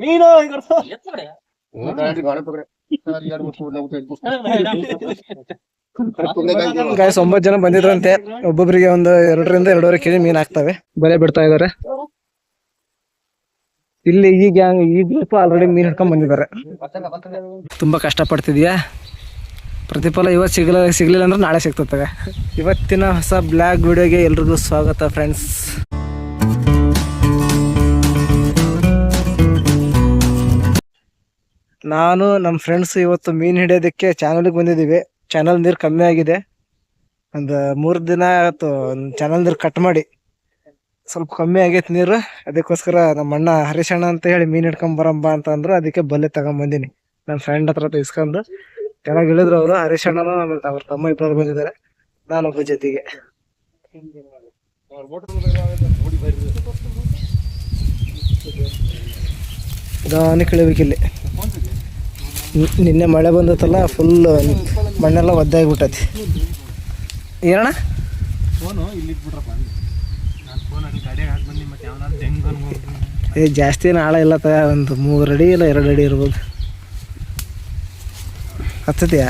ಮೀನು ಗಾಯ್ಸ್ 9 ಜನ ಬಂದಿದ್ರಂತೆ. ಒಬ್ಬೊಬ್ಬರಿಗೆ ಒಂದು 2-2.5 ಕೆಜಿ ಮೀನ್ ಹಾಕ್ತವೆ. ಬಲೆ ಬಿಡ್ತಾ ಇದಾರೆ ಇಲ್ಲಿ. ಈ ಗ್ಯಾಂಗ್ ಈ ಗ್ರೂಪ್ ಆಲ್ರೆಡಿ ಮೀನ್ ಹಿಡ್ಕೊಂಡ್ ಬಂದಿದ್ದಾರೆ. ತುಂಬಾ ಕಷ್ಟ ಪಡ್ತಿದ್ಯಾ? ಪ್ರತಿಫಲ ಇವತ್ತು ಸಿಗ್ಲಿಲ್ಲ ಅಂದ್ರೆ ನಾಳೆ ಸಿಗ್ತದೆ. ಇವತ್ತಿನ ಹೊಸ ಬ್ಲಾಗ್ ವಿಡಿಯೋಗೆ ಎಲ್ರಿಗೂ ಸ್ವಾಗತ ಫ್ರೆಂಡ್ಸ್. ನಾನು ನಮ್ಮ ಫ್ರೆಂಡ್ಸ್ ಇವತ್ತು ಮೀನು ಹಿಡಿಯೋದಕ್ಕೆ ಚಾನಲ್ಗೆ ಬಂದಿದ್ದೀವಿ. ಚಾನಲ್ ನೀರು ಕಮ್ಮಿ ಆಗಿದೆ. ಒಂದು 3 ದಿನ ಆಯಿತು ಚಾನಲ್ ನೀರು ಕಟ್ ಮಾಡಿ. ಸ್ವಲ್ಪ ಕಮ್ಮಿ ಆಗೈತೆ ನೀರು. ಅದಕ್ಕೋಸ್ಕರ ನಮ್ಮ ಅಣ್ಣ ಹರೀಶಣ್ಣ ಅಂತ ಹೇಳಿ ಮೀನು ಹಿಡ್ಕೊಂಬರಂಬ ಅಂತ ಅಂದ್ರು. ಅದಕ್ಕೆ ಬಲ್ಲೆ ತಗೊಂಬಂದಿನಿ. ನನ್ನ ಫ್ರೆಂಡ್ ಹತ್ರ ಇಸ್ಕೊಂಡು ಕೆಳಗೆ ಇಳಿದ್ರು ಅವರು. ಹರೀಶಣ್ಣನ ಆಮೇಲೆ ಅವ್ರ ತಮ್ಮ ಇಬ್ಬರು ಬಂದಿದ್ದಾರೆ, ನಾನೊಬ್ಬ ಜೊತೆಗೆ. ನಿಧಾನಕ್ಕೆ ಇಳಿಬೇಕಿಲ್ಲಿ. ನಿನ್ನೆ ಮಳೆ ಬಂದತ್ತಲ್ಲ, ಫುಲ್ ಮಣ್ಣೆಲ್ಲ ಒದ್ದಾಗಿಬಿಟ್ಟೈತಿ. ಏನಣ್ಣ ಜಾಸ್ತಿ ಏನು ಆಳ ಇಲ್ಲ, ಒಂದು 3 ಅಡಿ ಇಲ್ಲ 2 ಅಡಿ ಇರ್ಬೋದು. ಹತ್ತತಿಯಾ?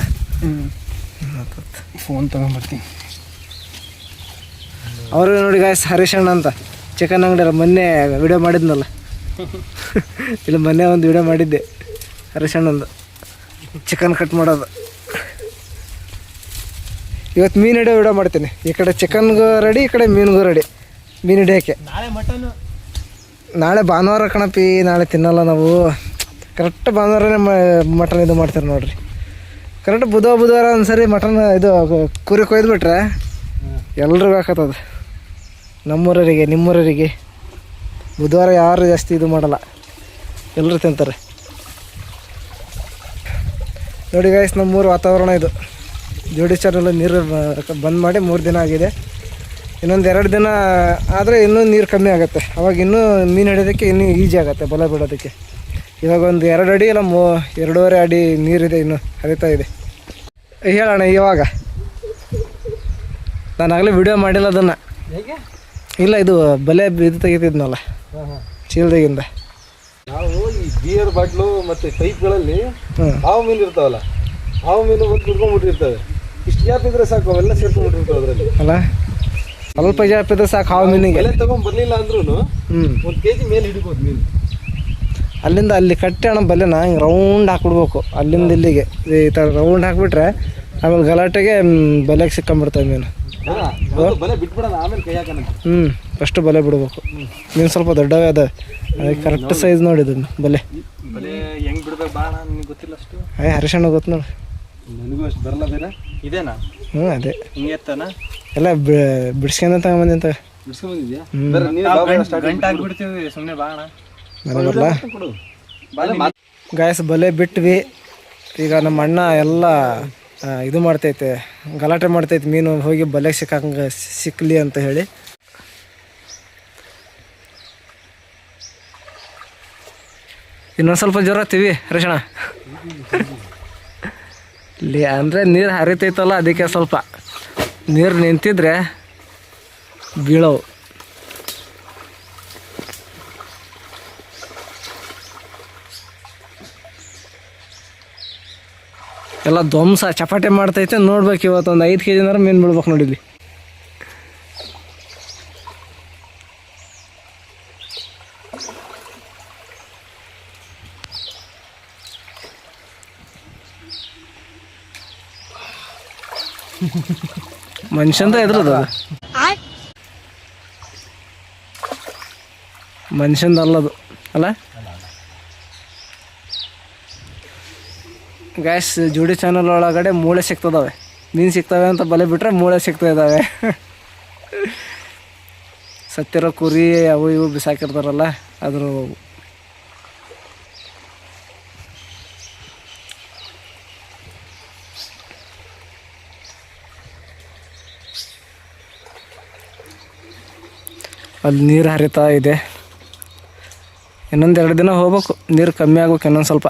ಫೋನ್ ತಗೊಂಡ್ಬರ್ತೀನಿ. ಅವ್ರಿಗೆ ನೋಡಿ ಗಾಯ್ಸ್, ಹರೀಶಣ್ಣ ಅಂತ ಚಿಕನ್ ಅಂಗಡಿ ಮೊನ್ನೆ ವಿಡಿಯೋ ಮಾಡಿದ್ನಲ್ಲ, ಇಲ್ಲ ಮೊನ್ನೆ ಒಂದು ವಿಡಿಯೋ ಮಾಡಿದ್ದೆ ಹರೀಶಣ್ಣಂದು ಚಿಕನ್ ಕಟ್ ಮಾಡೋದು. ಇವತ್ತು ಮೀನು ಹಿಡಿಯೋ ವಿಡಿಯೋ ಮಾಡ್ತೀನಿ. ಈ ಕಡೆ ಚಿಕನ್ಗೂ ರೆಡಿ, ಈ ಕಡೆ ಮೀನಿಗೂ ರೆಡಿ. ಮೀನು ಹಿಡಿಯೋಕ್ಕೆ ನಾಳೆ ಭಾನುವಾರ ಕಣಪಿ. ನಾಳೆ ತಿನ್ನಲ್ಲ ನಾವು. ಕರೆಕ್ಟ್ ಭಾನುವಾರನೇ ಮಟನ್ ಇದು ಮಾಡ್ತಾರೆ ನೋಡ್ರಿ. ಕರೆಕ್ಟ್ ಬುಧವಾರ ಒಂದ್ಸರಿ ಮಟನ್ ಇದು ಕುರಿ ಕೊಯ್ದುಬಿಟ್ರೆ ಎಲ್ರಿಗೂ ಹಾಕತ್ತದ. ನಮ್ಮೂರವರಿಗೆ ನಿಮ್ಮೂರವರಿಗೆ ಬುಧವಾರ ಯಾರು ಜಾಸ್ತಿ ಇದು ಮಾಡಲ್ಲ, ಎಲ್ಲರೂ ತಿಂತಾರೆ ನೋಡಿ ಗಾಯ್ಸ್. ನಮ್ಮೂರು ವಾತಾವರಣ ಇದು. ಜೋಡಿ ಚಾನಲ್ ನೀರು ಬಂದ್ ಮಾಡಿ 3 ದಿನ ಆಗಿದೆ. ಇನ್ನೊಂದು 2 ದಿನ ಆದರೆ ಇನ್ನೂ ನೀರು ಕಮ್ಮಿ ಆಗುತ್ತೆ. ಅವಾಗ ಇನ್ನೂ ಮೀನು ಹಿಡಿಯೋದಕ್ಕೆ ಇನ್ನೂ ಈಜಿ ಆಗುತ್ತೆ ಬಲೆ ಬಿಡೋದಕ್ಕೆ. ಇವಾಗ ಒಂದು 2 ಅಡಿ ಇಲ್ಲ 2.5 ಅಡಿ ನೀರಿದೆ, ಇನ್ನೂ ಹರಿತಾ ಇದೆ. ಹೇಳೋಣ ಇವಾಗ ನಾನು ಆಗಲೇ ವಿಡಿಯೋ ಮಾಡಿಲ್ಲ ಅದನ್ನು. ಇಲ್ಲ, ಇದು ಬಲೆ ಇದು ತೆಗಿತಿದ್ನಲ್ಲ ಚೀಲದಾಗಿಂದ. ನಾವು ಈ ಬಿಯರ್ ಬಾಟ್ಲು ಮತ್ತು ಪೈಪ್ಗಳಲ್ಲಿ ಹಾವು ಮೀನು ಇರ್ತಾವಲ್ಲ, ಹಾವು ಮೀನು ಒಂದು ಕುತ್ಕೊಂಡ್ಬಿಟ್ಟಿರ್ತವೆ. ಇಷ್ಟು ಗ್ಯಾಪ್ ಇದ್ರೆ ಸಾಕು, ಅವೆಲ್ಲ ಸೇರ್ಕೊಂಡ್ಬಿಟ್ಟಿರ್ತಾವೆ ಅದರಲ್ಲಿ ಅಲ್ಲ. ಸ್ವಲ್ಪ ಗ್ಯಾಪ್ ಇದ್ರೆ ಸಾಕು ಹಾವು ಮೀನಿಗೆ. ಬೆಲೆ ತಗೊಂಡ್ಬರ್ಲಿಲ್ಲ ಅಂದ್ರೂ 1 kg ಮೇಲೆ ಹಿಡಿಬೋದು ಮೀನು. ಅಲ್ಲಿಂದ ಅಲ್ಲಿ ಕಟ್ಟಿ ಅಣ್ಣ ಬಲೆನ ಹಿಂಗೆ ರೌಂಡ್ ಹಾಕ್ಬಿಡ್ಬೇಕು. ಅಲ್ಲಿಂದ ಇಲ್ಲಿಗೆ ಈ ಥರ ರೌಂಡ್ ಹಾಕ್ಬಿಟ್ರೆ ಆಮೇಲೆ ಗಲಾಟೆಗೆ ಬಲೆಗೆ ಸಿಕ್ಕೊಂಬಿಡ್ತವೆ ಮೀನು. ಬಲೆ ಬಿಟ್ಬಿಡೋಣ, ಆಮೇಲೆ ಕೈ ಹಾಕೋಣ. ಫಸ್ಟ್ ಬಲೆ ಬಿಡ್ಬೇಕು. ಮೀನು ಸ್ವಲ್ಪ ದೊಡ್ಡವೇ ಅದ, ಅದಕ್ಕೆ ಕರೆಕ್ಟ್ ಸೈಜ್ ನೋಡಿದ್ದು ಬಲೆ. ಬಲೆ ಹೆಂಗೆ ಬಿಡ್ಬೇಕು ಬಾಣ ನಿಮ್ಗೆ ಗೊತ್ತಿಲ್ಲ ಅಷ್ಟು. ಹರೀಶಣ್ಣ ಗೊತ್ತು ನೋಡಿ. ನನಗೂ ಅಷ್ಟು ಬರಲ್ಲ. ಬೇರೆ ಇದೇನಾ? ಅದೇ ಹಿಂಗೆ ಎತ್ತಾನ ಎಲ್ಲ ಬಿಡ್ಸ್ಕೊಂಡ ತಗೊಂಬಂದಿಂತ ಬಿಡ್ಸ್ಕೊಂಬಂದಿದ್ಯಾ? ಬಿಡ್ತೀವಿ ಸುಮ್ಮನೆ ಬಾಣ ಬರಲ್ಲ. ಗಾಯಸ್ ಬಲೆ ಬಿಟ್ವಿ. ಈಗ ನಮ್ಮ ಅಣ್ಣ ಎಲ್ಲ ಇದು ಮಾಡ್ತೈತೆ, ಗಲಾಟೆ ಮಾಡ್ತೈತೆ. ಮೀನು ಹೋಗಿ ಬಲೆಗೆ ಸಿಕ್ಕಲಿ ಅಂತ ಹೇಳಿ. ಇನ್ನೊಂದು ಸ್ವಲ್ಪ ಜ್ವರ ಹತ್ತೀವಿ ಹರೀಶಣ್ಣ. ಇಲ್ಲಿ ಅಂದರೆ ನೀರು ಹರಿತೈತಲ್ಲ, ಅದಕ್ಕೆ ಸ್ವಲ್ಪ ನೀರು ನಿಂತಿದ್ರೆ ಬೀಳವು. ಎಲ್ಲ ಧ್ವಂಸ ಚಪಾಟೆ ಮಾಡ್ತೈತೆ. ನೋಡ್ಬೇಕು ಇವತ್ತು ಒಂದು 5 kg ಮೀನು ಬಿಡ್ಬೇಕು ನೋಡಿಲ್ಲಿ. ಮನುಷ್ಯಂದ ಎದ್ರದು, ಮನುಷ್ಯಂದ ಅಲ್ಲದು ಅಲ್ಲ. ಗ್ಯಾಸ್ ಜೋಡಿ ಚಾನಲ್ ಒಳಗಡೆ ಮೂಳೆ ಸಿಗ್ತದವೆ. ಮೀನು ಸಿಗ್ತವೆ ಅಂತ ಬಲೆ ಬಿಟ್ರೆ ಮೂಳೆ ಸಿಗ್ತಾ ಇದ್ದಾವೆ. ಸತ್ತಿರೋ ಕುರಿ ಅವು ಇವು ಬಿಸಾಕಿರ್ತಾರಲ್ಲ ಅದ್ರ ಅಲ್ಲಿ ನೀರು ಹರಿತಾ ಇದೆ. ಇನ್ನೊಂದು 2 ದಿನ ಹೋಗ್ಬೇಕು, ನೀರು ಕಮ್ಮಿ ಆಗ್ಬೇಕು ಇನ್ನೊಂದು ಸ್ವಲ್ಪ.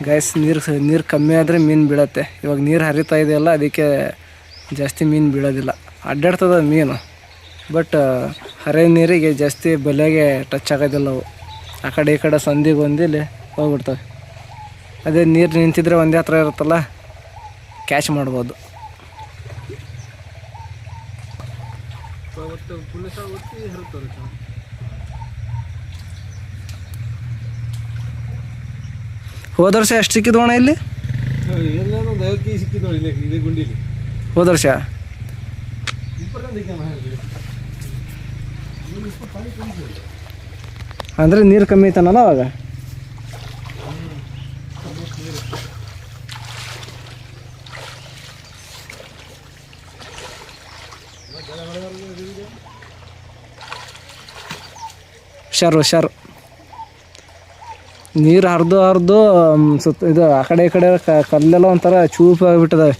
ಗೈಸ್ ನೀರು ಕಮ್ಮಿ ಆದರೆ ಮೀನು ಬೀಳತ್ತೆ. ಇವಾಗ ನೀರು ಹರಿತಾ ಇದೆಯಲ್ಲ, ಅದಕ್ಕೆ ಜಾಸ್ತಿ ಮೀನು ಬೀಳೋದಿಲ್ಲ. ಅಡ್ಡಾಡ್ತದ ಮೀನು, ಬಟ್ ಹರೆ ನೀರಿಗೆ ಜಾಸ್ತಿ ಬಲೆಗೆ ಟಚ್ ಆಗೋದಿಲ್ಲ ಅವು. ಆ ಕಡೆ ಈ ಕಡೆ ಸಂದಿಗೆ ಒಂದಿಲ್ಲಿ ಹೋಗ್ಬಿಡ್ತವೆ. ಅದೇ ನೀರು ನಿಂತಿದ್ರೆ ಒಂದೇ ಹತ್ರ ಇರುತ್ತಲ್ಲ, ಕ್ಯಾಚ್ ಮಾಡ್ಬೋದು. ಹೋದ ವರ್ಷ ಎಷ್ಟು ಸಿಕ್ಕಿದ್ವು ಅಣ್ಣ ಇಲ್ಲಿ? ಒಂದು 50 kg ಸಿಕ್ಕಿದ್ದು ನೋಡಿ ಇದೇ ಗುಂಡಿಲಿ. ಹೋದ ವರ್ಷ ಅಂದರೆ ನೀರು ಕಮ್ಮಿ ಐತನಲ್ಲ ಅವಾಗ. ಹುಷಾರು ನೀರು ಹರಿದು ಸುತ್ತ ಇದು ಆ ಕಡೆ ಈ ಕಡೆ ಕಲ್ಲೆಲ್ಲ ಒಂಥರ ಚೂಪು ಆಗಿಬಿಟ್ಟದವೆ.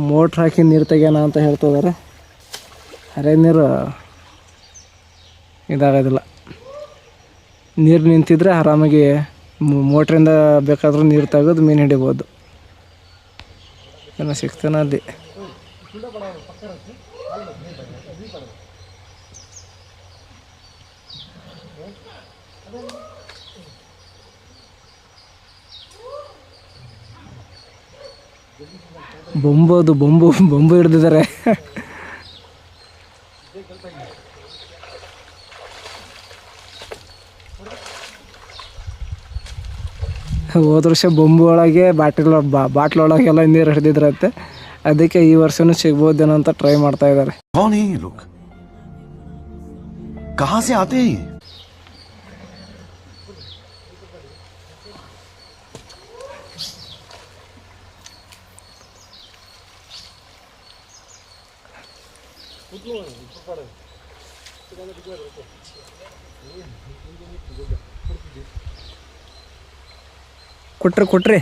ಮೋಟ್ರ್ ಹಾಕಿ ನೀರು ತೆಗ್ಯೋಣ ಅಂತ ಹೇಳ್ತಿದ್ದಾರೆ. ಹರೆ ನೀರು ಇದಾಗೋದಿಲ್ಲ. ನೀರು ನಿಂತಿದ್ರೆ ಆರಾಮಾಗಿ ಮೋಟ್ರಿಂದ ಬೇಕಾದ್ರೂ ನೀರು ತೆಗೆದು ಮೀನು ಹಿಡಿಬೋದು. ಏನೋ ಸಿಗ್ತಾನೆ ಅಲ್ಲಿ. ಬೊಂಬು ಹಿಡ್ದಿದ್ದಾರೆ. ಹೋದ ವರ್ಷ ಬೊಂಬು ಒಳಗೆ ಬಾಟ್ಲ್ ಒಳಗೆಲ್ಲ ನೀರು ಹಿಡ್ದಿದ್ರಂತೆ. ಅದಕ್ಕೆ ಈ ವರ್ಷನೂ ಸಿಗ್ಬೋದೇನೋ ಅಂತ ಟ್ರೈ ಮಾಡ್ತಾ ಇದ್ದಾರೆ. ಕೊಟ್ರಿ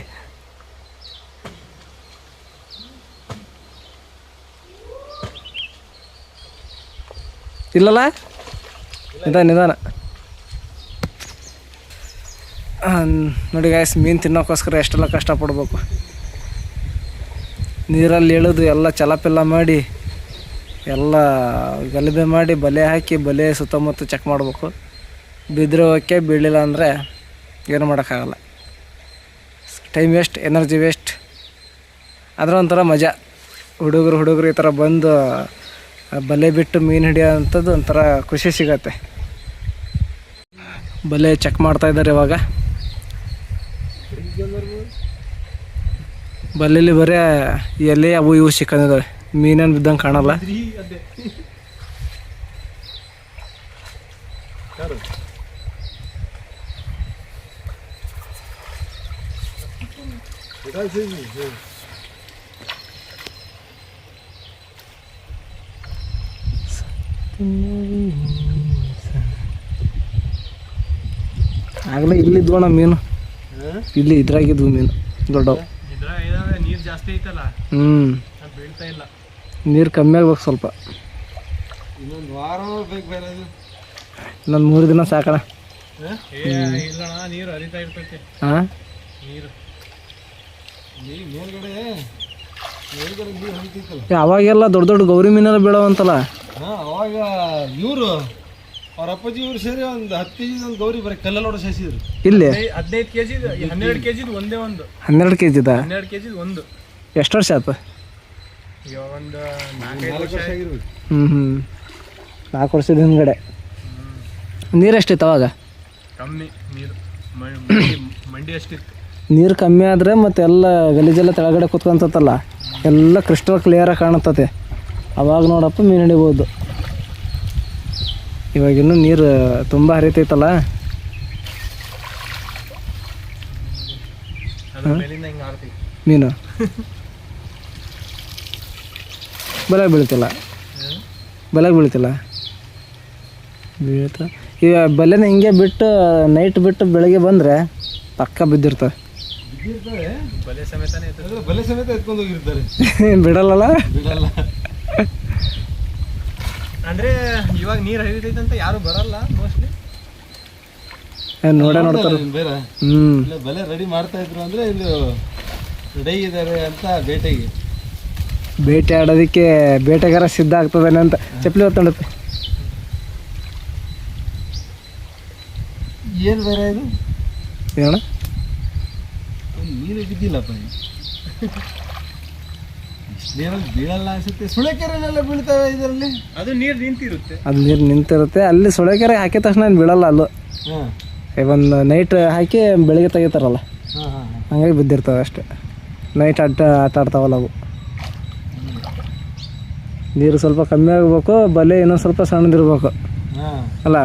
ಇಲ್ಲಲ್ಲ, ನಿಧಾನ ನೋಡಿ ಗಾಯ್ಸ್, ಮೀನು ತಿನ್ನೋಕ್ಕೋಸ್ಕರ ಎಷ್ಟೆಲ್ಲ ಕಷ್ಟಪಡ್ಬೇಕು. ನೀರಲ್ಲಿ ಇಳಿದು ಎಲ್ಲ ಚಲಪೆಲ್ಲ ಮಾಡಿ ಎಲ್ಲ ಗಲಭೆ ಮಾಡಿ ಬಲೆ ಹಾಕಿ ಬಲೆ ಸುತ್ತಮುತ್ತ ಚೆಕ್ ಮಾಡಬೇಕು. ಬಿದ್ದರೆ ಓಕೆ, ಬೀಳಲಿಲ್ಲ ಅಂದರೆ ಏನು ಮಾಡೋಕ್ಕಾಗಲ್ಲ. Time waste, energy waste. ಅದರ ಒಂಥರ ಮಜಾ. ಹುಡುಗರು ಈ ಥರ ಬಂದು ಬಲೆ ಬಿಟ್ಟು ಮೀನು ಹಿಡಿಯೋ ಅಂಥದ್ದು ಒಂಥರ ಖುಷಿ ಸಿಗತ್ತೆ. ಬಲೆ ಚೆಕ್ ಮಾಡ್ತಾಯಿದ್ದಾರೆ ಇವಾಗ. ಬಲೆಯಲ್ಲಿ ಬರೀ ಎಲೆ ಅವು ಇವು ಸಿಕ್ಕೊಂಡಿದ್ದಾವೆ, ಮೀನೇನು ಬಿದ್ದಂಗೆ ಕಾಣಲ್ಲ. ಆಗಲೇ ಇಲ್ಲಿದ್ವು ಅಣ್ಣ ಮೀನು, ಇಲ್ಲಿ ಇದ್ರಾಗಿದ್ವು ಮೀನು ದೊಡ್ಡವು. ನೀರು ಜಾಸ್ತಿ ಐತಲ್ಲ, ಬೀಳ್ತಾ ಇಲ್ಲ. ನೀರು ಕಮ್ಮಿ ಆಗ್ಬೇಕು ಸ್ವಲ್ಪ. ಇನ್ನೊಂದು ವಾರ ಬೇಕು ಬೇರೆ. ಇನ್ನೊಂದು 3 ದಿನ ಸಾಕಣ. ಇಲ್ಲಣ್ಣ, ನೀರು ಹರಿತಾ ಇರ್ತೈತೆ. ನೀರು ಮೇಲ್ಗಡೆ ನೀರು ಹರಿತೈತಲ್ಲ. ಅವಾಗೆಲ್ಲ ದೊಡ್ಡ ಗೌರಿ ಮೀನೆಲ್ಲ ಬೀಳವಂತಲ್ಲ. ಅವಾಗ ಇವರು ಅವ್ರ ಅಪ್ಪಾಜಿ ಇವ್ರು ಸೇರಿ ಒಂದು 10 kg ಒಂದು ಗೌರಿ ಬರೀ ಕಲ್ಲಲ್ಲಿ ಹೊಡೆ ಸೇರಿಸಿದ್ರು. ಇಲ್ಲಿ 15 kg 12 kg ಒಂದೇ ಒಂದು. 12 kg 12 kg ಒಂದು. ಎಷ್ಟು ವರ್ಷ ಆಯ್ತು? ಇವಾಗ ಒಂದು 4 ವರ್ಷ ಆಗಿರ್ಬೇಕು. 4 ವರ್ಷದ ಹಿಂದ್ಗಡೆ. ನೀರು ಎಷ್ಟಿತ್ತು ಅವಾಗ? ಕಮ್ಮಿ ನೀರು, ಮಂಡಿ ಅಷ್ಟಿತ್ತು. ನೀರು ಕಮ್ಮಿ ಆದರೆ ಮತ್ತೆ ಎಲ್ಲ ಗಲೀಜೆಲ್ಲ ಕೆಳಗಡೆ ಕೂತ್ಕೊಂತಲ್ಲ, ಎಲ್ಲ ಕ್ರಿಸ್ಟಲ್ ಕ್ಲಿಯರಾಗಿ ಕಾಣುತ್ತದೆ. ಅವಾಗ ನೋಡಪ್ಪ ಮೀನು ಹಿಡಿಬೋದು. ಇವಾಗಿನ್ನೂ ನೀರು ತುಂಬ ಹರಿತೈತಲ್ಲ. ಮೀನು ಬಲೆಗೆ ಬೀಳ್ತಿಲ್ಲ, ಬೀಳ್ತಾ ಈಗ ಬಲೆನ ಹಿಂಗೆ ಬಿಟ್ಟು ನೈಟ್ ಬಿಟ್ಟು ಬೆಳಗ್ಗೆ ಬಂದರೆ ಪಕ್ಕ ಬಿದ್ದಿರ್ತವೆ. ಬಲೆ ಸಮೇತನೇ ಬಲೆ ಸಮೇತ ಎತ್ಕೊಂಡು ಹೋಗಿರ್ತಾರೆ. ಬಿಡಲ್ಲ ಬಿಡಲ್ಲ ಅಂದ್ರೆ ಇವಾಗ ನೀರು ಹರಿತೈತೆ ಅಂತ ಯಾರು ಬರಲ್ಲ ಮೋಸ್ಟ್ಲಿ. ನೋಡ್ತಾರೆ ಬೇರೆ ಬಲೆ ರೆಡಿ ಮಾಡ್ತಾ ಇದ್ರು ಅಂದ್ರೆ ಇಲ್ಲಿ ರೆಡಿ ಇದ್ದಾರೆ ಅಂತ ಬೇಟೆ ಆಡೋದಕ್ಕೆ ಬೇಟೆಗಾರ ಸಿದ್ಧ ಆಗ್ತದೇನೆ ಅಂತ ಚಪ್ಪಲಿ ಹೊತ್ತೊಂಡತ್ತೆ. ಏನು ಬೇರೆ ಇದು ಏನಣ್ಣ ನೀರು ಬಿದ್ದಿಲ್ಲಪ್ಪ, ನೀರಲ್ಲಿ ಬೀಳಲ್ಲ ಅನ್ಸುತ್ತೆ. ಸುಳೆಕೆರೆನೆಲ್ಲ ಬೀಳ್ತವೆ ಇದರಲ್ಲಿ, ಅದು ನೀರು ನಿಂತಿರುತ್ತೆ. ಅದು ನೀರು ನಿಂತಿರುತ್ತೆ ಅಲ್ಲಿ. ಸುಳೆಕೆರೆ ಹಾಕಿದ ತಕ್ಷಣ ಏನು ಬೀಳಲ್ಲ ಅಲ್ಲೂ. ಒಂದು ನೈಟ್ ಹಾಕಿ ಬೆಳಿಗ್ಗೆ ತೆಗಿತಾರಲ್ಲ, ಹಂಗಾಗಿ ಬಿದ್ದಿರ್ತವೆ ಅಷ್ಟೇ. ನೈಟ್ ಆಟ ಆಡ್ತಾವಲ್ಲ ಅವು. ನೀರು ಸ್ವಲ್ಪ ಕಮ್ಮಿ ಆಗಬೇಕು, ಬಲೆ ಇನ್ನೊಂದು ಸ್ವಲ್ಪ ಸಣ್ಣದಿರ್ಬೇಕು ಅಲ್ಲ.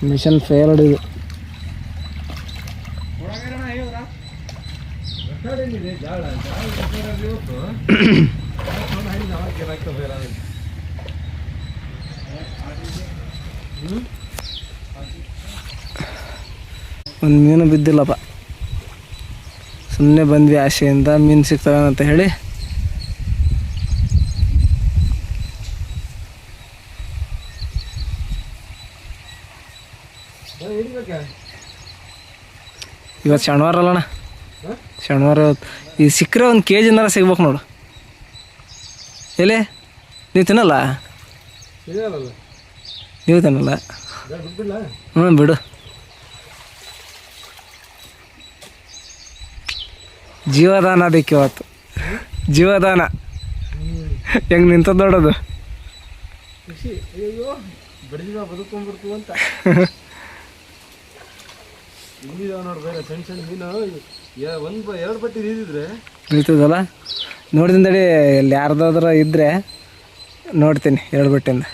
ಮಿಷನ್ ಫೇಲ್ಡ್ ಇದು. ಒಂದು ಮೀನು ಬಿದ್ದಿಲ್ಲಪ್ಪ, ಸುಮ್ಮನೆ ಬಂದ್ವಿ ಆಸೆಯಿಂದ ಮೀನು ಸಿಗ್ತವೆ ಅಂತ ಹೇಳಿ. ಇವತ್ತು ಶನಿವಾರ ಅಲ್ಲಣ್ಣ, ಶನಿವಾರ ಈ ಸಿಕ್ಕರೆ ಒಂದು KG ಸಿಗ್ಬೇಕು ನೋಡು. ಎಲ್ಲಿ ನೀವು ತಿನ್ನಲ್ಲ? ನೀವು ತಿನ್ನಲ್ಲ? ಬಿಡು. ಜೀವದಾನ ಅದಕ್ಕೆ ಇವತ್ತು, ಜೀವದಾನ. ಹೆಂಗೆ ನಿಂತದ್ದು ನೋಡೋದು. ಬದುಕೊಂಡ್ಬಿಡ್ತೀವಂತ ನೋಡಿ ಬೇರೆ ಸಣ್ಣ ಸಣ್ಣ ಮೀನು ಎರಡು ಬಟ್ಟೆ ಇದ್ದಿದ್ರೆ ನಿಲ್ತದಲ್ಲ. ನೋಡ್ತೀನಿ ಇಲ್ಲಿ ಯಾರ್ದಾದ್ರೂ ಇದ್ದರೆ ನೋಡ್ತೀನಿ 2 ಬಟ್ಟೆಯಿಂದ.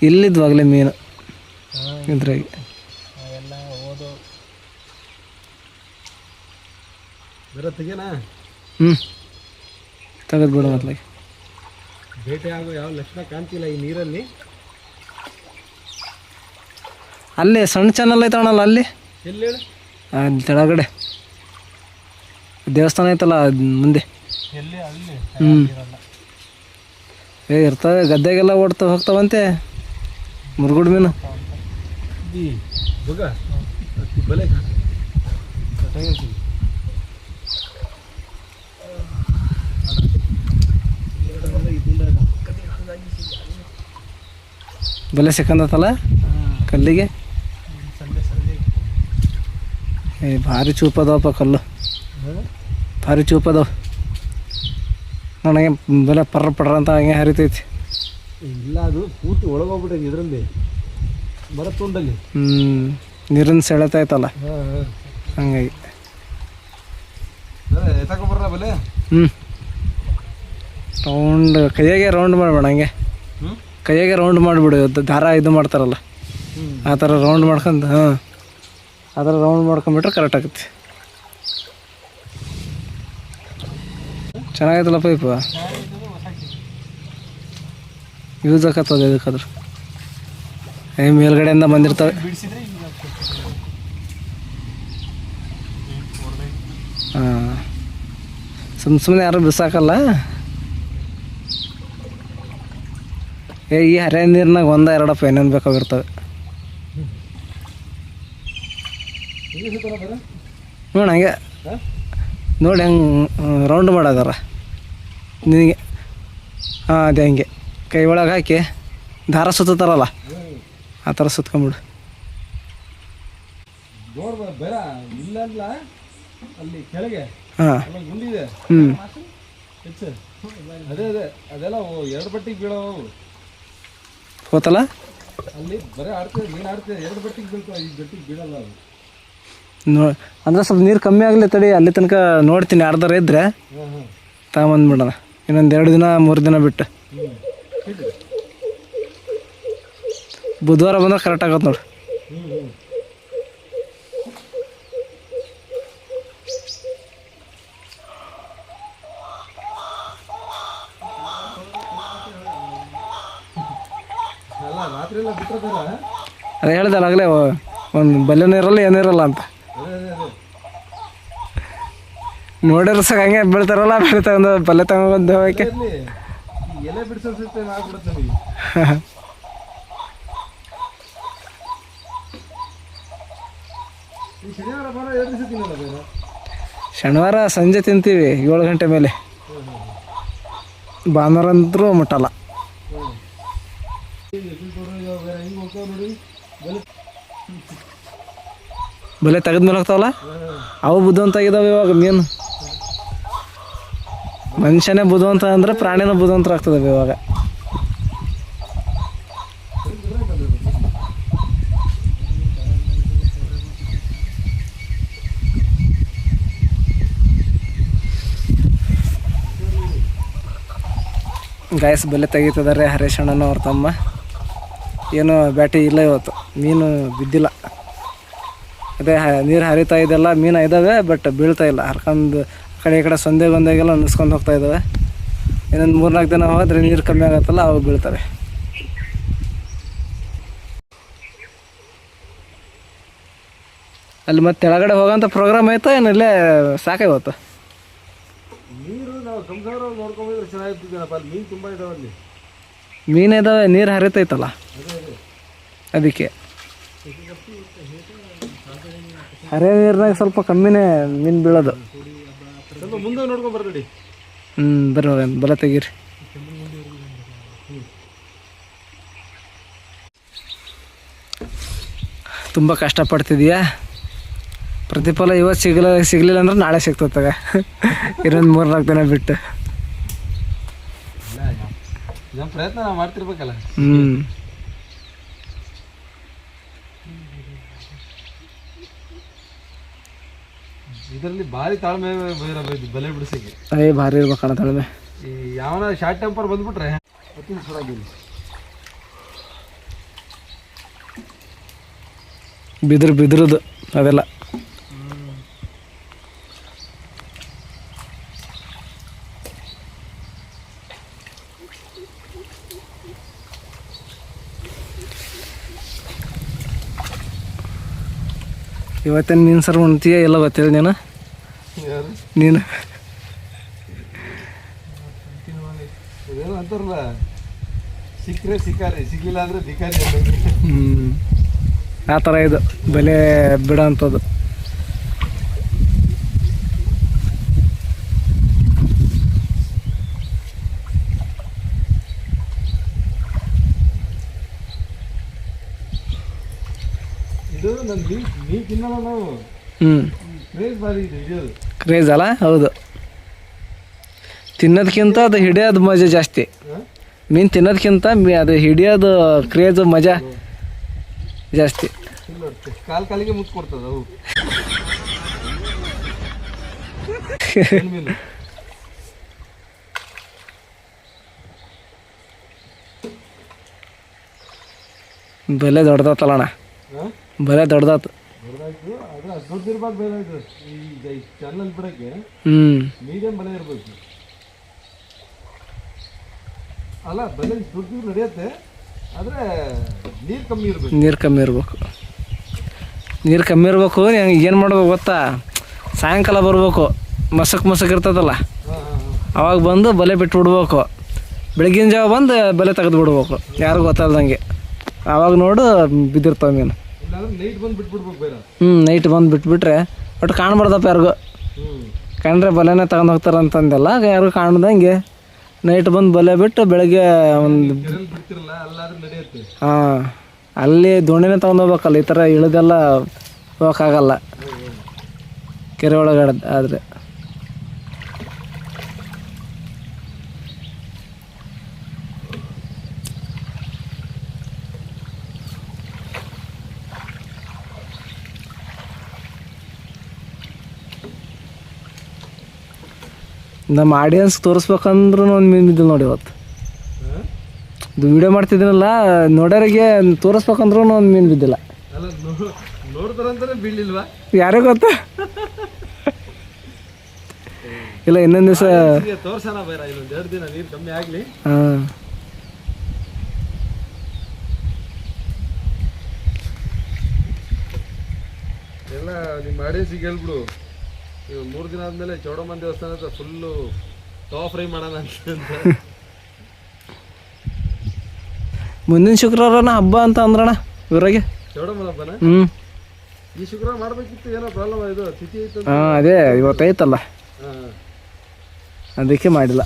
ಇಲ್ಲಿದ್ವಾಗಲೇ ಮೀನು ಇದ್ರಾಗ ಎಲ್ಲ ಓದೋ ಬರೋ ತೆಗೆನಾ. ತೆಗೆದು ಬಿಡು ಮೊದಲಾಗಿ. ಬೇಟೆ ಆಗೋ ಯಾವ ಲಕ್ಷಣ ಕಾಣ್ತಿಲ್ಲ ಈ ನೀರಲ್ಲಿ. ಅಲ್ಲಿ ಸಣ್ಣ ಚಾನಲ್ ಐತವಣಲ್ಲ ಅಲ್ಲಿ, ಎಲ್ಲಿ ಅಲ್ಲಿ ಕೆಳಗಡೆ ದೇವಸ್ಥಾನ ಐತಲ್ಲ ಮುಂದೆ. ಎಲ್ಲಿ ಅಲ್ಲಿ ಇರ್ತವೆ ಗದ್ದೆಗೆಲ್ಲ ಹೋಗ್ತಾವಂತೆ ಮುರುಗುಡ್ ಮೀನು. ಬಲೆ ಸಿಕ್ಕಂದತ್ತಲ್ಲ ಕಲ್ಲಿಗೆ. ಭಾರಿ ಚೂಪದವಪ್ಪ ಕಲ್ಲು, ಭಾರಿ ಚೂಪದವ. ನನಗೆ ಬಲೆ ಪರ್ರ ಅಂತ ಹಂಗೆ ಹರಿತೈತಿ. ಇಲ್ಲ ಅದು ಪೂರ್ತಿ ಒಳಗೋಗ್ಬಿಟ್ಟೈತಿ ಇದರಲ್ಲಿ ಬರತ್ತೊಂಡಲ್ಲಿ. ನೀರಿನ ಸೆಳೆತೈತಲ್ಲ ಹಂಗಾಗಿ. ತಗೊಂಬರ್ರ ಬಲೆ. ರೌಂಡ್ ಕೈಯಾಗೆ ರೌಂಡ್ ಮಾಡಬೇಡ, ಹಂಗೆ ಕೈಯಾಗೆ ರೌಂಡ್ ಮಾಡಿಬಿಡು. ದಾರ ಇದು ಮಾಡ್ತಾರಲ್ಲ ಆ ಥರ ರೌಂಡ್ ಮಾಡ್ಕೊಂಡು, ಆ ಥರ ರೌಂಡ್ ಮಾಡ್ಕೊಂಬಿಟ್ರೆ ಕರೆಕ್ಟ್ ಆಗುತ್ತೆ. ಚೆನ್ನಾಗೈತಲ್ಲ ಪೈಪು, ಯೂಸ್ ಆಗತ್ತದ ಇದಕ್ಕಾದ್ರೆ. ಮೇಲ್ಗಡೆಯಿಂದ ಬಂದಿರ್ತವೆ. ಹಾಂ, ಸುಮ್ಮನೆ ಯಾರು ಬಿಸಾಕಲ್ಲ. ಈ ಹರಿಯ ನೀರಿನಾಗ 1-2 ಏನೇನು ಬೇಕಾಗಿರ್ತವೆ. ನೋಡಿ ಹಂಗೆ ನೋಡಿ ಹೆಂಗೆ ರೌಂಡ್ ಮಾಡೋದಾರ ನಿನಗೆ. ಹಾಂ, ಅದೇ ಹಂಗೆ ಕೈ ಒಳಗೆ ಹಾಕಿ ದಾರ ಸುತ್ತಾರಲ್ಲ ಆ ಥರ ಸುತ್ಕೊಂಬಿಡು. ಹಾಂ, ಅದೆಲ್ಲ 2 ಬಟ್ಟಿಗೆ ಬೀಳೋವು ಹೋತಲ್ಲ ಅಲ್ಲಿ. ಬರೀ ಆಡ್ತೇವೆ ನೀನು ಆಡ್ತೇವೆ 2 ಬಟ್ಟಿಗೆ ಬೀಳ್ತಾವೆ, ಈ ಬಟ್ಟಿಗೆ ಬೀಳಲ್ಲ ಅವು. ಅಂದರೆ ಸ್ವಲ್ಪ ನೀರು ಕಮ್ಮಿ ಆಗಲಿ ತಡಿ, ಅಲ್ಲಿ ತನಕ ನೋಡ್ತೀನಿ ಯಾರ್ದಾರ ಇದ್ದರೆ ತಗೊಂಬಂದ್ಬಿಡೋಣ ಇನ್ನೊಂದು 2 ದಿನ 3 ದಿನ ಬಿಟ್ಟು. ಬುಧವಾರ ಬಂದ್ರೆ ಕರೆಕ್ಟ್ ಆಗತ್ತೆ ನೋಡಿ. ಅದೇ ಹೇಳ್ದಲ್ಲ ಆಗಲೇ ಒಂದು ಬಲ್ಲೆನೂ ಇರಲ್ಲ ಏನಿರಲ್ಲ ಅಂತ. ನೋಡಿದ್ರೆ ಸಾಕು ಹಂಗೆ ಬೆಳಿತಾರಲ್ಲ ಬೆಳೆ ತಗೊಂಡು ಬಲ್ಲೆ ತಗೊಂಡು ಹೋಗಕ್ಕೆ. ಎಲೆ ಬಿಡಿಸೋ ಸಿಸ್ಟಮ್ ಆಗ್ಬಿಡುತ್ತೆ ನಮಗೆ. ಶನಿವಾರ ಭಾನುವಾರ 2 ದಿವಸ ತಿನ್ನಲ್ಲ ಬೇರೆ. ಶನಿವಾರ ಸಂಜೆ ತಿಂತೀವಿ 7 ಗಂಟೆ ಮೇಲೆ. ಭಾನುವಾರ ಅಂತರೂ ಮುಟ್ಟಲ್ಲ. ಬಲೆ ತೆಗೆದ್ಮೇಲೆ ಹೋಗ್ತಾವಲ್ಲ ಅವು ಬುದ್ಧಿವಂತ ಆಗಿದಾವೆ ಇವಾಗ. ಮೀನು ಮನುಷ್ಯನೇ ಬುದ್ಧಿವಂತ ಅಂದರೆ ಪ್ರಾಣಿನೂ ಬುದ್ಧಿವಂತರ ಆಗ್ತದವೆ ಇವಾಗ. ಗಾಯಸ್ ಬಲೆ ತೆಗಿತಿದ್ದಾರೆ ಹರೀಶ್ ಅಣ್ಣನ ಅವ್ರ ತಮ್ಮ. ಏನೋ ಬ್ಯಾಟಿ ಇಲ್ಲ ಇವತ್ತು, ಮೀನು ಬಿದ್ದಿಲ್ಲ. ಅದೇ ನೀರು ಹರಿತಾ ಇದೆಲ್ಲ ಮೀನು ಇದ್ದಾವೆ ಬಟ್ ಬೀಳ್ತಾ ಇಲ್ಲ. ಹರ್ಕೊಂಡು ಆ ಕಡೆ ಈ ಕಡೆ ಸೊಂದೆ ಗೊಂದೆಗೆಲ್ಲ ನಿಸ್ಕೊಂಡು ಹೋಗ್ತಾ ಇದ್ದಾವೆ. ಇನ್ನೊಂದು 3-4 ದಿನ ಹೋದ್ರೆ ನೀರು ಕಮ್ಮಿ ಆಗತ್ತಲ್ಲ ಅವು ಬೀಳ್ತವೆ. ಅಲ್ಲಿ ಮತ್ತೆ ಕೆಳಗಡೆ ಹೋಗೋಂಥ ಪ್ರೋಗ್ರಾಮ್ ಆಯ್ತಾ ಏನು ಇಲ್ಲೇ ಸಾಕಾಯ್ತು? ನೀರು ನಾವು ಸಂಸಾರ ನೋಡ್ಕೊಂಡ್ರೆ ಚೆನ್ನಾಗಿರ್ತಿದ್ದೇನಪ್ಪ. ಅಲ್ಲಿ ಮೀನು ತುಂಬ ಇದಾವೆ, ಅಲ್ಲಿ ಮೀನು ಇದ್ದಾವೆ, ನೀರು ಹರಿತೈತಲ್ಲ ಅದಕ್ಕೆ. ಹರಿಯ ನೀರಿನಾಗ ಸ್ವಲ್ಪ ಕಮ್ಮಿನೇ ಮೀನು ಬೀಳೋದು. ಸ್ವಲ್ಪ ಮುಂದೆ ನೋಡ್ಕೊಂಡು ಬರ್ಬೇಡಿ. ಬರ್ರಿ ಹೋಗ ಬಲ ತೆಗೀರಿ. ತುಂಬ ಕಷ್ಟಪಡ್ತಿದೀಯಾ? ಪ್ರತಿಫಲ ಇವತ್ತು ಸಿಗಲಿಲ್ಲ ಅಂದ್ರೆ ನಾಳೆ ಸಿಗ್ತತ್ತಾಗ. ಇನ್ನೊಂದು 3-4 ದಿನ ಬಿಟ್ಟು. ನಮ್ಮ ಪ್ರಯತ್ನ ನಾವು ಮಾಡ್ತಿರ್ಬೇಕಲ್ಲ. ಇದರಲ್ಲಿ ಭಾರಿ ತಾಳ್ಮೆ ಬಲೆ ಬಿಡಿಸಕ್ಕೆ. ಅದೇ ಭಾರಿ ಇರ್ಬೇಕಣ್ಣ ತಾಳ್ಮೆ. ಈ ಯಾವನ ಶಾರ್ಟ್ ಟೆಂಪರ್ ಬಂದ್ಬಿಟ್ರೆ ಬಿದ್ರದು ಅದೆಲ್ಲ. ಇವತ್ತೇನು ಮೀನು ಸರ್ ಉಣ್ತೀಯ ಎಲ್ಲ ಗೊತ್ತಿಲ್ಲ ನೀನು? ನೀನು ಏನೋ ಅಂತಾರಲ್ಲ, ಸಿಕ್ಕರೆ ಸಿಕ್ಕಾರಿ, ಸಿಗ್ಲಿಲ್ಲ ಅಂದ್ರೆ ಭಿಕಾರಿ. ಆ ಥರ ಇದು ಬೆಲೆ ಬಿಡೋ ಅಂಥದ್ದು. ಇದು ನನ್ನ ನೀರು ತಿನ್ನಲ್ಲ ನಾವು. ಕ್ರೇಜ್ ಭಾರಿ ಇದೆ ಹಿಡಿಯೋದು. ಕ್ರೇಜ್ ಅಲ್ಲ? ಹೌದು. ತಿನ್ನೋದಕ್ಕಿಂತ ಅದು ಹಿಡಿಯೋದು ಮಜಾ ಜಾಸ್ತಿ. ಮೀನು ತಿನ್ನೋದಕ್ಕಿಂತ ಅದು ಹಿಡಿಯೋದು ಕ್ರೇಜ್ ಮಜಾ ಜಾಸ್ತಿ. ಕಾಲಿಗೆ ಮುತ್ತು ಕೊಡ್ತದ ಅವು ಮೀನು. ಬೆಲೆ ದೊಡ್ಡದತ್ತಲ್ಲಣ್ಣ, ಬೆಲೆ ದೊಡ್ಡದಾತು. ಆದ್ರೆ ಅಷ್ಟು ದೊಡ್ಡದಿರ್ಬಾರ್ದು ಬೆಲೆ ಇದು. ಈ ಚಾನಲ್ ಬಿಡಕ್ಕೆ ಮೀಡಿಯಂ ಬೆಲೆ ಇರ್ಬೇಕು. ಅಲ್ಲ ಬೆಲೆ ದೊಡ್ಡ ನಡೆಯುತ್ತೆ, ಆದರೆ ನೀರು ಕಮ್ಮಿ ಇರಬೇಕು. ನೀರು ಕಮ್ಮಿ ಇರಬೇಕು. ಏನು ಮಾಡ್ಬೇಕು ಗೊತ್ತಾ? ಸಾಯಂಕಾಲ ಬರ್ಬೇಕು, ಮಸಕ್ ಇರ್ತದಲ್ಲ, ಅವಾಗ ಬಂದು ಬಲೆ ಬಿಟ್ಟು ಬಿಡ್ಬೇಕು. ಬೆಳಗಿನ ಜಾವ ಬಂದು ಬಲೆ ತೆಗೆದು ಬಿಡ್ಬೇಕು, ಯಾರು ಗೊತ್ತಲ್ದಂಗೆ. ಆವಾಗ ನೋಡು ಬಿದ್ದಿರ್ತಾವೆ ಮೀನು. ನೈಟ್ ಬಂದು ಬಿಟ್ಬಿಡ್ಬೇಕು ಬೇರೆ. ನೈಟ್ ಬಂದು ಬಿಟ್ಬಿಟ್ರೆ ಒಟ್ಟು ಕಾಣ್ಬಾರ್ದಪ್ಪ ಯಾರಿಗೂ. ಕಂಡ್ರೆ ಬಲೆನೇ ತಗೊಂಡು ಹೋಗ್ತಾರೆ ಅಂತಂದೆಲ್ಲ, ಯಾರಿಗೂ ಕಾಣ್ದಂಗೆ ನೈಟ್ ಬಂದು ಬಲೆ ಬಿಟ್ಟು ಬೆಳಗ್ಗೆ ಒಂದು ಹಾಂ ಅಲ್ಲಿ ದೋಣಿನೇ ತಗೊಂಡು ಹೋಗ್ಬೇಕಲ್ಲ. ಈ ಥರ ಇಳಿದೆಲ್ಲ ಹೋಗೋಕ್ಕಾಗಲ್ಲ ಕೆರೆ ಒಳಗಡೆ ಆದರೆ. ನಮ್ಮ ಆಡಿಯನ್ಸ್ ತೋರಿಸ್ಬೇಕಂದ್ರೂ ಒಂದು ಮೀನು ಬಿದ್ದಿಲ್ಲ ನೋಡಿ ಇವತ್ತು. ಇದು ವಿಡಿಯೋ ಮಾಡ್ತಿದ್ದೀನಲ್ಲ, ನೋಡೋರಿಗೆ ತೋರಿಸ್ಬೇಕಂದ್ರೂ ಒಂದು ಮೀನು ಬಿದ್ದಿಲ್ಲ. ನೋಡ್ತಾರಂತಾನೆ ಬೀಳಿಲ್ವಾ ಯಾರೋ ಗೊತ್ತಾ? ಇಲ್ಲ ಇನ್ನೊಂದು ದಿವಸ ತೋರ್ಸೋಣ ಬೇಡ, ಇನ್ನೊಂದು 2 ದಿನ ನೀರು ಕಮ್ಮಿ ಆಗಲಿ. ಹಾಂ, ಎಲ್ಲ ನಿಮ್ಮ ಆಡಿಯನ್ಸಿಗೆ ಹೇಳ್ಬಿಡು, ನೀವು 3 ದಿನ ಆದಮೇಲೆ ಚೌಡಮ್ಮನ ದೇವಸ್ಥಾನ ಹತ್ರ ಫುಲ್ಲು ತವಾ ಫ್ರೈ ಮಾಡೋಣ ಅಂತ. ಮುಂದಿನ ಶುಕ್ರವಾರನ ಹಬ್ಬ ಅಂತ ಅಂದ್ರಣ ಊರಾಗೆ. ಚೌಡಮ್ಮನ ಹಬ್ಬನ ಈ ಶುಕ್ರವಾರ ಮಾಡಬೇಕಿತ್ತು, ಏನೋ ಪ್ರಾಬ್ಲಮ್ ಇದು ತಿಥಿ ಇತ್ತು. ಹಾಂ, ಅದೇ ಇವತ್ತೈತಲ್ಲ, ಅದಕ್ಕೆ ಮಾಡಿಲ್ಲ.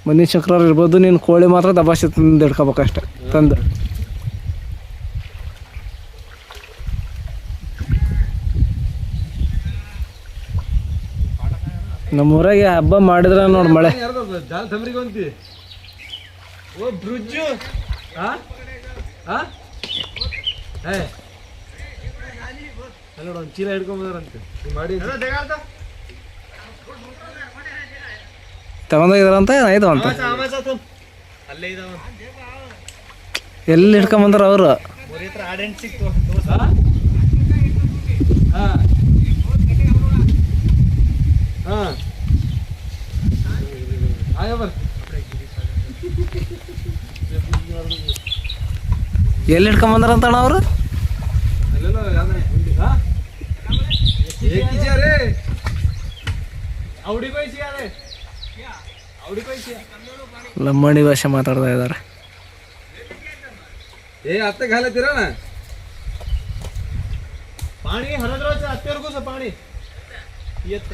ಮುಂದಿನ ಶುಕ್ರವಾರ ಇರ್ಬೋದು. ನೀನು ಕೋಳಿ ಮಾತ್ರ ದಬಾಸಿ ತಂದು ಹಿಡ್ಕೋಬೇಕಷ್ಟೆ ತಂದು. ನಮ್ಮೂರಾಗೆ ಹಬ್ಬ ಮಾಡಿದ್ರೆ ನೋಡಿ ಮಳೆ. ಜಾಲ್ ತಮ್ರಿಗೆ ಅಂತಿ ಓ ಬ್ರಿಡ್ಜು ಅಲ್ಲ ಒಂದು ಚೀಲ ಹಿಡ್ಕೊಂಬಂದಾರಂತೆ ಮಾಡಿ ತಗೊಂಡೋಗಿದಾರಂತ ಏನಾಯ್ತು ಅಂತ. ಎಲ್ಲಿ ಹಿಡ್ಕೊಂಬಂದಾರ ಅವರು? ಎಲ್ಲಿ ಹಿಡ್ಕೊಂಬಂದಾರಂತ ಅಣ್ಣ ಅವರು? ಲಂಬಾಣಿ ಭಾಷೆ ಮಾತಾಡ್ತಾ ಇದ್ದಾರೆ. ಹತ್ತೆ घालतीरा पाणी हरद्रोच अत्तेवरगूच पाणी येत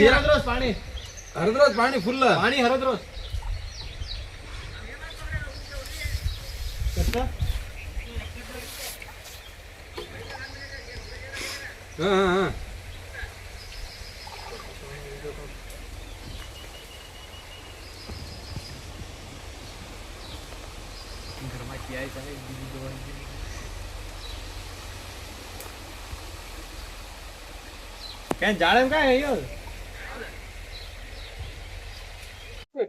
हरद्रोज पाणी हरद्रोज पाणी फुल पाणी हरद्रोज क्या जाड़े में क्या है ये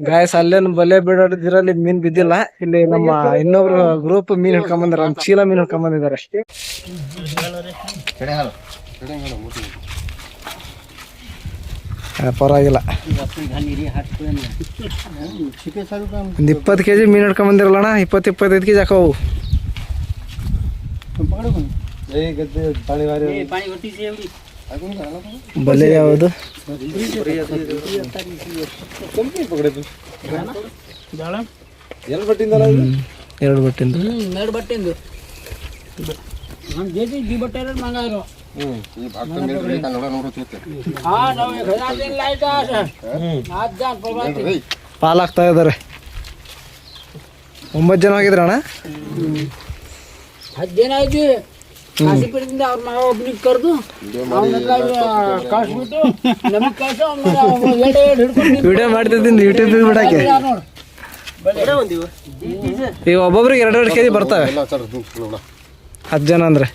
ಗಾಯಸ್ ಅಲ್ಲೇನು ಬಲೆ ಬಿಡೋದ್ರಲ್ಲಿ ಮೀನ್ ಬಿದ್ದಿಲ್ಲ. ಇಲ್ಲಿ ನಮ್ಮ ಇನ್ನೊಬ್ರು ಗ್ರೂಪ್ ಮೀನ್ ಹಿಡ್ಕೊಂಬಂದಾರ, ಒಂದು ಚೀಲ ಮೀನ್ ಹಿಡ್ಕೊಂಬಂದಿದ್ದಾರೆ ಅಷ್ಟೇ. ಪರವಾಗಿಲ್ಲ. ಒಂದು 20 kg ಮೀನ್ ಹಿಡ್ಕೊಂಬಂದಿರಲ್ಲ ಅಣ್ಣ, 20-25 kg ಹಾಕವು. ಬಲೆ ಯಾವುದು? ಎರಡು ಬಟ್ಟಿಂದು. ಪಾಲಾಗ್ತಾ ಇದಾರೆ. 9 ಜನ ಆಗಿದ್ರಣ್ಣ. 10 ಜನ ಆಯ್ತು. ಕಾಶಿಪುರದಿಂದ ಅವ್ರ ಮಗ ಒಬ್ಬನಿಗೆ ಕರೆದು ಕಳ್ಸ್ಬಿಟ್ಟು ನಮಗೆ ಕಳ್ಸೋ ವಿಡಿಯೋ ಮಾಡ್ತಿದ್ದೀನಿ ಯೂಟ್ಯೂಬ್ ಬಿಡಕ್ಕೆ. ಈಗ ಒಬ್ಬೊಬ್ರಿಗೆ 2-2 kg ಬರ್ತವೆ, 10 ಜನ ಅಂದ್ರೆ.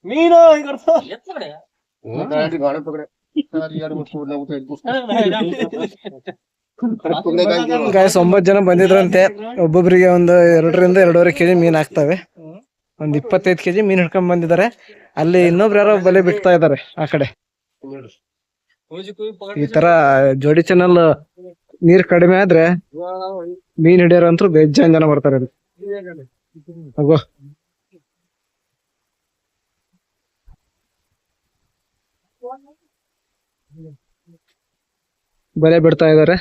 ಮೀನು ಗಾಯಸ್ 9 ಜನ ಬಂದಿದ್ರಂತೆ. ಒಬ್ಬೊಬ್ರಿಗೆ ಒಂದು 2-2.5 kg ಮೀನ್ ಹಾಕ್ತವೆ. ಒಂದು 25 kg ಮೀನ್ ಹಿಡ್ಕೊಂಡ್ ಬಂದಿದ್ದಾರೆ. ಅಲ್ಲಿ ಇನ್ನೊಬ್ರು ಯಾರೋ ಬಲೆ ಬಿಡ್ತಾ ಇದಾರೆ ಆ ಕಡೆ. ಈ ತರ ಜೋಡಿ ಚಾನಲ್ ನೀರ್ ಕಡಿಮೆ ಆದ್ರೆ ಮೀನ್ ಹಿಡಿಯೋರಂತೂ ಬೇಜಾನ್ ಜನ ಬರ್ತಾರೆ. ಅಗೋ ಬಲೆ ಬಿಡ್ತಾ ಇದಾರೆ.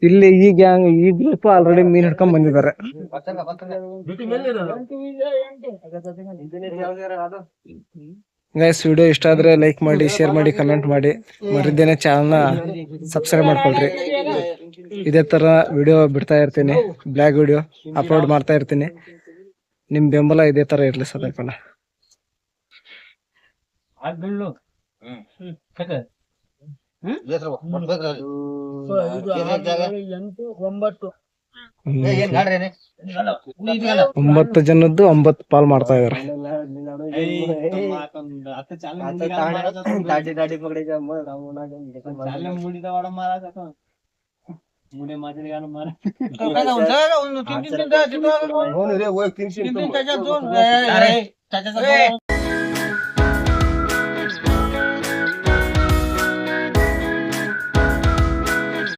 ಇಲ್ಲಿ ಈ ಗ್ಯಾಂಗ್ ಈ ಗ್ರೂಪ್ ಆಲ್ರೆಡಿ ಮೀನ್ ಹಿಡ್ಕೊಂಡ್ ಬಂದಿದ್ದಾರೆ. ಗೈಸ್ ವಿಡಿಯೋ ಇಷ್ಟ ಆದ್ರೆ ಲೈಕ್ ಮಾಡಿ, ಶೇರ್ ಮಾಡಿ, ಕಮೆಂಟ್ ಮಾಡಿ. ಮರಿದೇನೆ ಚಾನಲ್ನ ಸಬ್ಸ್ಕ್ರೈಬ್ ಮಾಡ್ಕೊಳ್ರಿ. ಇದೇ ತರ ವಿಡಿಯೋ ಬಿಡ್ತಾ ಇರ್ತೀನಿ, ಬ್ಲಾಗ್ ವಿಡಿಯೋ ಅಪ್ಲೋಡ್ ಮಾಡ್ತಾ ಇರ್ತೀನಿ. ನಿಮ್ ಬೆಂಬಲ ಇದೇ ತರ ಇರ್ಲಿ ಸದಾಕಾಲ. 9 ಜನದ್ದು 9 ಪಾಲ್ ಮಾಡ್ತಾ ಇದಾರೆ. होय, तिनशे